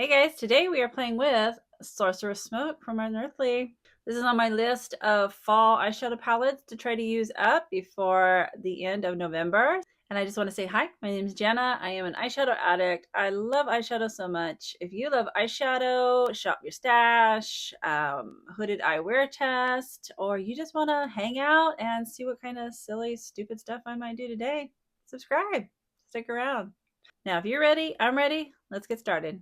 Hey guys, today we are playing with Sorcerous Smoke from Unearthly. This is on my list of fall eyeshadow palettes to try to use up before the end of November. And I just want to say hi, my name is Jenna. I am an eyeshadow addict. I love eyeshadow so much. If you love eyeshadow, shop your stash, hooded eyewear test, or you just want to hang out and see what kind of silly, stupid stuff I might do today, subscribe. Stick around. Now, if you're ready, I'm ready. Let's get started.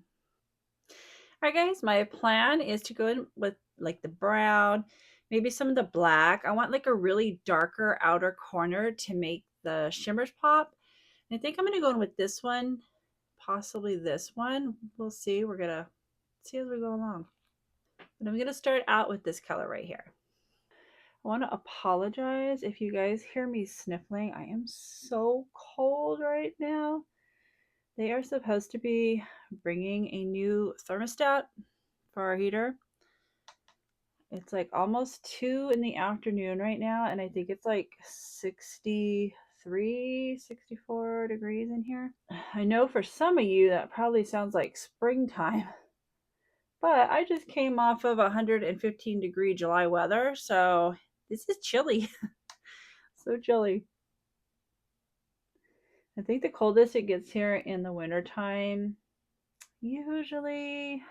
All right, guys, my plan is to go in with like the brown, maybe some of the black. I want like a really darker outer corner to make the shimmers pop. And I think I'm going to go in with this one, possibly this one. We'll see. We're going to see as we go along. But I'm going to start out with this color right here. I want to apologize if you guys hear me sniffling. I am so cold right now. They are supposed to be bringing a new thermostat for our heater. It's like almost 2 in the afternoon right now, and I think it's like 63, 64 degrees in here. I know for some of you that probably sounds like springtime, but I just came off of 115-degree July weather, so this is chilly. So chilly. I think the coldest it gets here in the wintertime, usually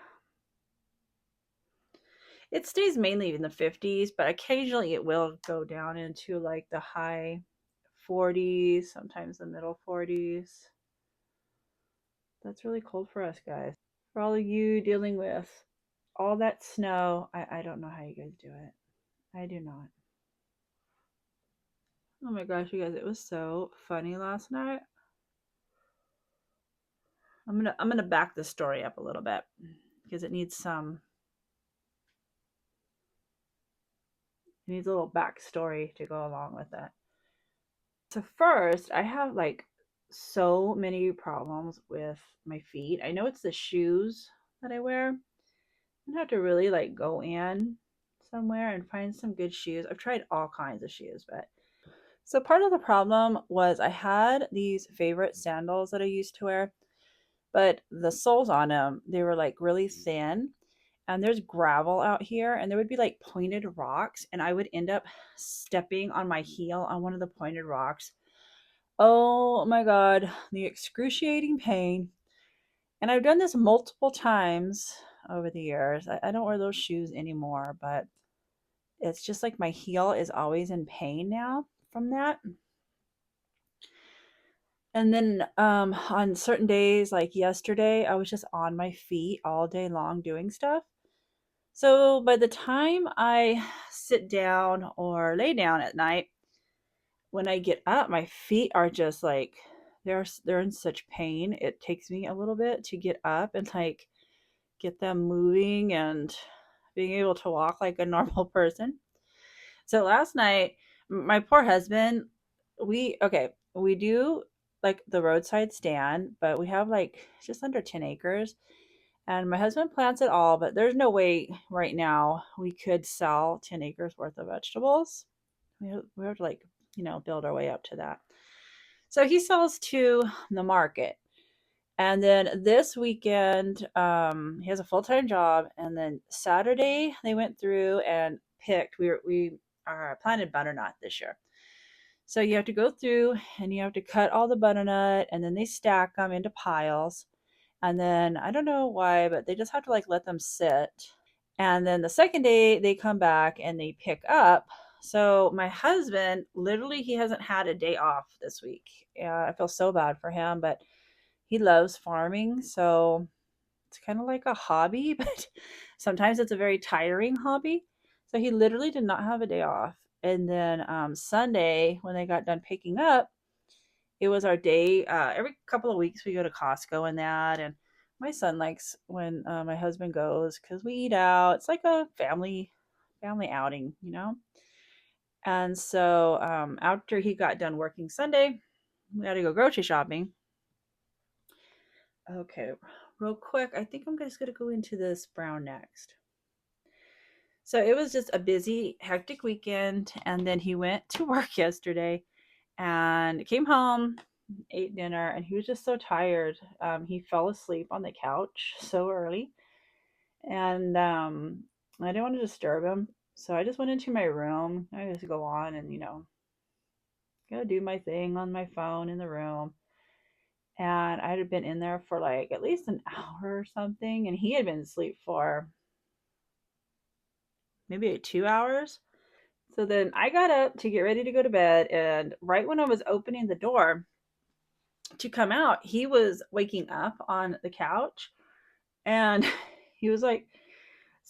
it stays mainly in the 50s, but occasionally it will go down into like the high 40s, sometimes the middle 40s. That's really cold for us, guys. For all of you dealing with all that snow, I don't know how you guys do it. I do not. Oh my gosh, you guys, it was so funny last night. I'm gonna back this story up a little bit because it needs a little backstory to go along with it. So first, I have like so many problems with my feet. I know it's the shoes that I wear. I have to really like go in somewhere and find some good shoes. I've tried all kinds of shoes, but so part of the problem was I had these favorite sandals that I used to wear, but the soles on them, they were like really thin. And there's gravel out here, and there would be like pointed rocks, and I would end up stepping on my heel on one of the pointed rocks. Oh my God, the excruciating pain. And I've done this multiple times over the years. I don't wear those shoes anymore, but it's just like my heel is always in pain now from that. And then on certain days, like yesterday, I was just on my feet all day long doing stuff. So by the time I sit down or lay down at night, when I get up, my feet are just like they're in such pain. It takes me a little bit to get up and like get them moving and being able to walk like a normal person. So last night, my poor husband, we do like the roadside stand, but we have like just under 10 acres. And my husband plants it all, but there's no way right now we could sell 10 acres worth of vegetables. We have to like, build our way up to that. So he sells to the market. And then this weekend, he has a full time job. And then Saturday, they went through and picked. We are planted butternut this year. So you have to go through and you have to cut all the butternut, and then they stack them into piles. And then I don't know why, but they just have to like let them sit. And then the second day, they come back and they pick up. So my husband, literally, he hasn't had a day off this week. I feel so bad for him, but he loves farming, so it's kind of like a hobby, but sometimes it's a very tiring hobby. So he literally did not have a day off. And then Sunday, when they got done picking up, it was our day. Every couple of weeks, we go to Costco and that. And my son likes when my husband goes because we eat out. It's like a family outing, you know. And so after he got done working Sunday, we got to go grocery shopping. Okay, real quick, I think I'm just going to go into this brown next. So it was just a busy, hectic weekend. And then he went to work yesterday and came home, ate dinner, and he was just so tired. He fell asleep on the couch so early, and I didn't want to disturb him. So I just went into my room. I just go on and, go do my thing on my phone in the room. And I had been in there for like at least an hour or something, and he had been asleep for maybe 2 hours. So then I got up to get ready to go to bed, and right when I was opening the door to come out, he was waking up on the couch, and he was like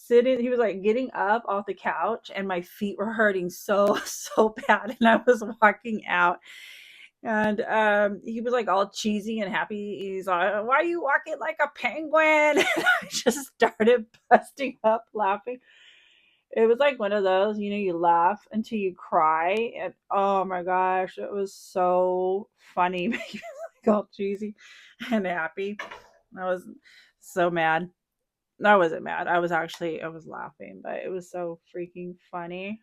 he was like getting up off the couch, and my feet were hurting so so bad, and I was walking out, and he was like all cheesy and happy. He's like, "Why are you walking like a penguin?" And I just started busting up laughing. It was like one of those, you laugh until you cry, and oh my gosh, it was so funny. He was like all cheesy and happy. I was so mad. I wasn't mad. I was laughing, but it was so freaking funny.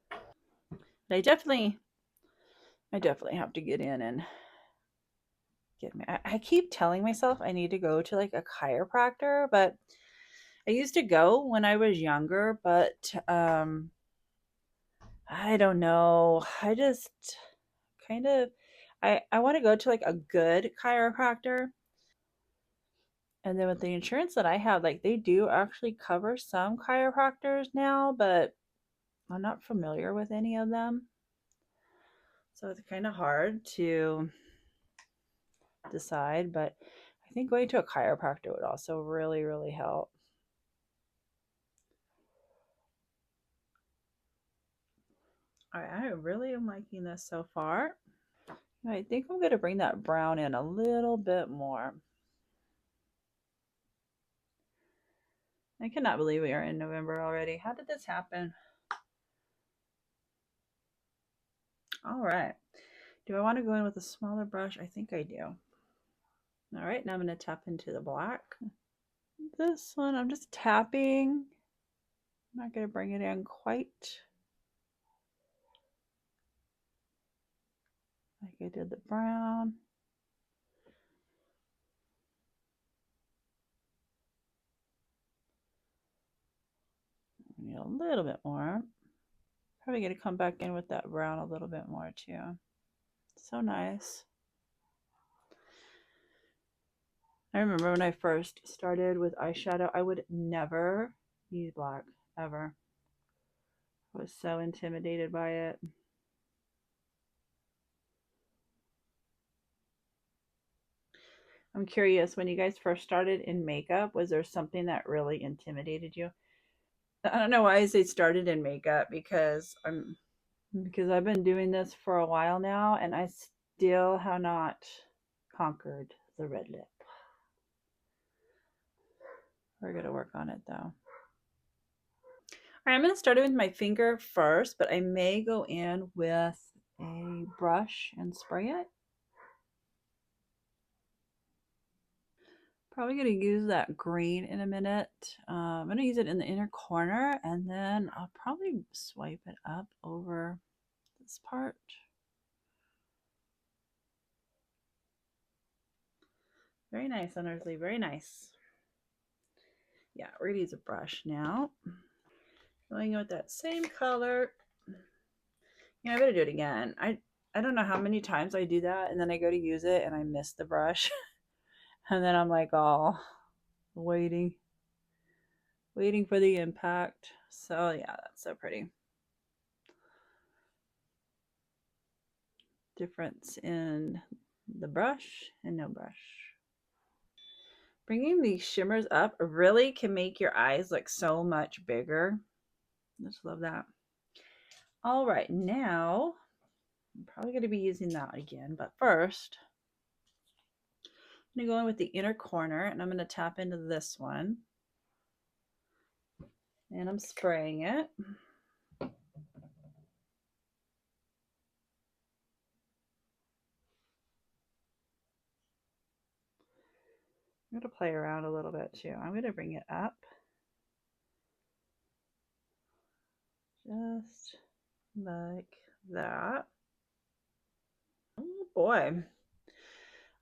But I definitely have to get in and get me. I keep telling myself I need to go to like a chiropractor, but I used to go when I was younger, but I don't know. I just kind of I want to go to like a good chiropractor. And then with the insurance that I have, like they do actually cover some chiropractors now, but I'm not familiar with any of them. So it's kind of hard to decide, but I think going to a chiropractor would also really, really help. I really am liking this so far. I think I'm going to bring that brown in a little bit more. I cannot believe we are in November already. How did this happen? All right. Do I want to go in with a smaller brush? I think I do. All right, now I'm going to tap into the black. This one, I'm just tapping. I'm not going to bring it in quite like I did the brown. Need a little bit more. Probably going to come back in with that brown a little bit more too. So nice. I remember when I first started with eyeshadow, I would never use black ever. I was so intimidated by it. I'm curious, when you guys first started in makeup, was there something that really intimidated you? I don't know why I say started in makeup because I've been doing this for a while now, and I still have not conquered the red lip. We're gonna work on it though. All right, I'm gonna start it with my finger first, but I may go in with a brush and spray it. Probably gonna use that green in a minute. I'm gonna use it in the inner corner, and then I'll probably swipe it up over this part. Very nice, Unearthly. Very nice. Yeah, we're gonna use a brush now. Going in with that same color. Yeah, I better do it again. I don't know how many times I do that, and then I go to use it and I miss the brush, and then I'm like, oh, waiting, waiting for the impact. So yeah, that's so pretty. Difference in the brush and no brush. Bringing these shimmers up really can make your eyes look so much bigger. I just love that. All right, now I'm probably going to be using that again, but first I'm going to go in with the inner corner, and I'm going to tap into this one, and I'm spraying it. I'm going to play around a little bit too. I'm going to bring it up just like that. Oh boy.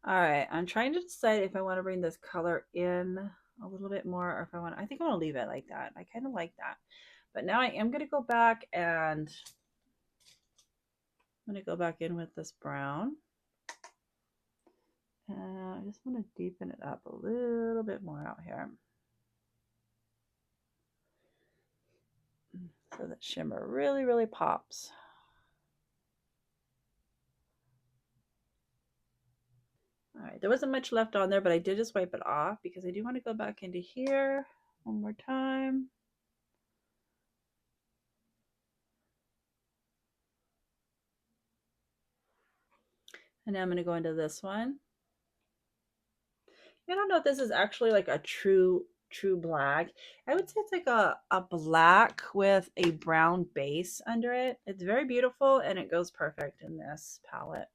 All right, I'm trying to decide if I want to bring this color in a little bit more or if I think I want to leave it like that. I kind of like that. But now I am going to go back and I'm going to go back in with this brown. And I just want to deepen it up a little bit more out here. So that shimmer really, really pops. All right, there wasn't much left on there, but I did just wipe it off because I do want to go back into here one more time. And now I'm going to go into this one. I don't know if this is actually like a true black. I would say it's like a black with a brown base under it. It's very beautiful and it goes perfect in this palette.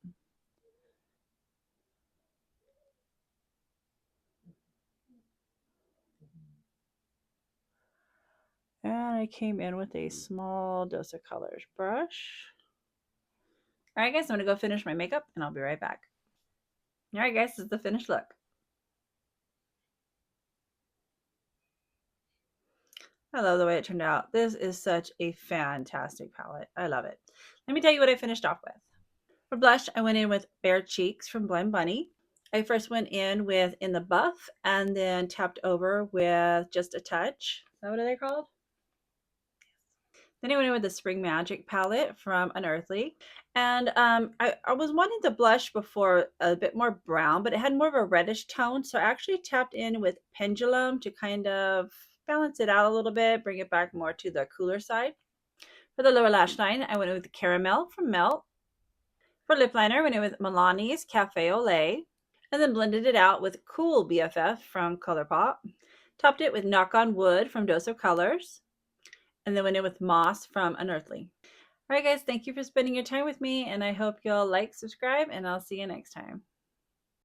And I came in with a small dose of colors brush. All right, guys, I'm going to go finish my makeup and I'll be right back. All right, guys, this is the finished look. I love the way it turned out. This is such a fantastic palette. I love it. Let me tell you what I finished off with. For blush, I went in with Bare Cheeks from Blind Bunny. I first went in with In the Buff and then tapped over with Just a Touch. Is that what they're called? Then I went in with the Spring Magic palette from Unearthly. And I was wanting the blush before a bit more brown, but it had more of a reddish tone. So I actually tapped in with Pendulum to kind of balance it out a little bit, bring it back more to the cooler side. For the lower lash line, I went with Caramel from Melt. For lip liner, I went in with Milani's Cafe au Lait. And then blended it out with Cool BFF from ColourPop. Topped it with Knock on Wood from Dose of Colors. And then went in with Moss from Unearthly. All right, guys, thank you for spending your time with me, and I hope you'll like, subscribe, and I'll see you next time.